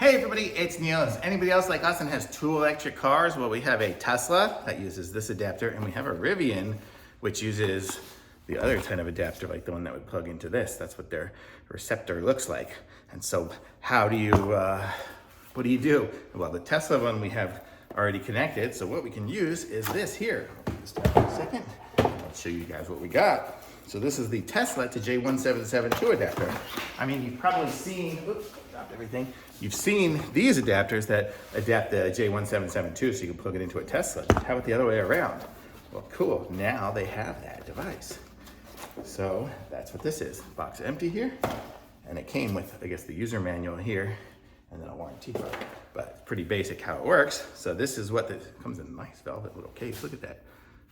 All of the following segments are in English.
Hey everybody, it's Neil. Is anybody else like us and has two electric cars? Well, we have a Tesla that uses this adapter, and we have a Rivian, which uses the other kind of adapter, like the one that would plug into this. That's what their receptor looks like. And so what do you do? Well, the Tesla one we have already connected, so what we can use is this here. I'll put this down for a second. I'll show you guys what we got. So this is the Tesla to J1772 adapter. I mean, you've probably seen, oops, dropped everything. You've seen these adapters that adapt the J1772 so you can plug it into a Tesla. How about the other way around? Well, cool, now they have that device. So that's what this is. Box empty here, and it came with, I guess, the user manual here, and then a warranty card. But it's pretty basic how it works. So this is what comes in a nice velvet little case. Look at that.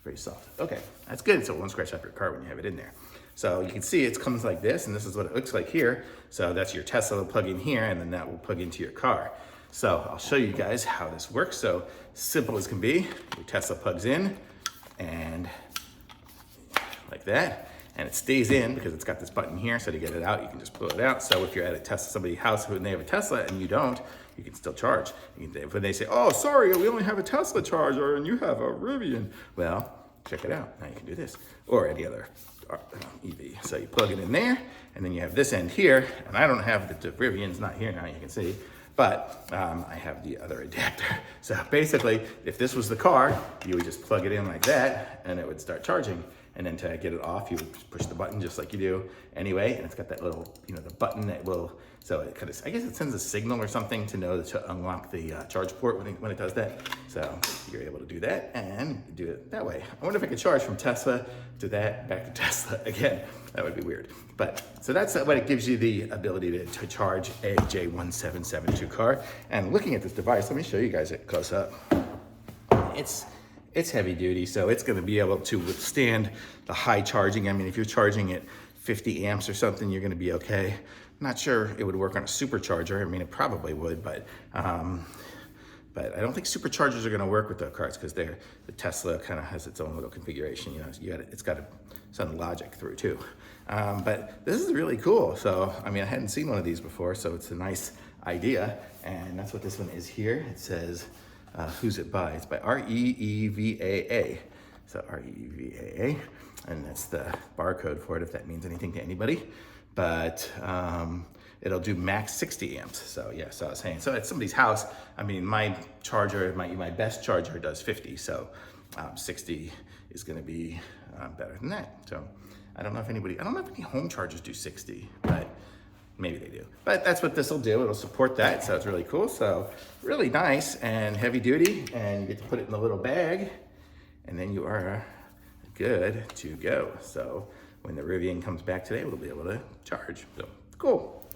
Very soft. Okay, that's good. So it won't scratch up your car when you have it in there. So you can see it comes like this, and this is what it looks like here. So that's your Tesla will plug in here, and then that will plug into your car. So I'll show you guys how this works. So simple as can be. Your Tesla plugs in, and like that. And it stays in because it's got this button here. So to get it out, you can just pull it out. So if you're at a Tesla, somebody's house and they have a Tesla and you don't, you can still charge. When they say, oh, sorry, we only have a Tesla charger and you have a Rivian. Well, check it out. Now you can do this or any other EV. So you plug it in there, and then you have this end here. And I don't have the Rivian's not here now, you can see. But I have the other adapter. So basically, if this was the car, you would just plug it in like that and it would start charging. And then to get it off, you would push the button just like you do anyway. And it's got that little, the button that will, so it kind of, I guess it sends a signal or something to know to unlock the charge port when it does that. So you're able to do that and do it that way. I wonder if I could charge from Tesla to that, back to Tesla again. That would be weird. But so that's what it gives you the ability to charge a J1772 car. And looking at this device, let me show you guys it close up. It's heavy duty, so it's gonna be able to withstand the high charging. I mean, if you're charging at 50 amps or something, you're gonna be okay. Not sure it would work on a supercharger. I mean, it probably would, but I don't think superchargers are gonna work with the cars because the Tesla kind of has its own little configuration. It's got to send logic through too. But this is really cool. So, I mean, I hadn't seen one of these before, so it's a nice idea. And that's what this one is here. It says, who's it by? It's by REEVAA. So REEVAA, and that's the barcode for it if that means anything to anybody. But it'll do max 60 amps. So yeah, so I was saying, so at somebody's house, I mean, my charger, my best charger does 50. So 60 is gonna be better than that. So I don't know if any home chargers do 60, but maybe they do. But that's what this will do. It'll support that, so it's really cool. So really nice and heavy duty, and you get to put it in a little bag, and then you are good to go. So when the Rivian comes back today, we'll be able to charge. So cool.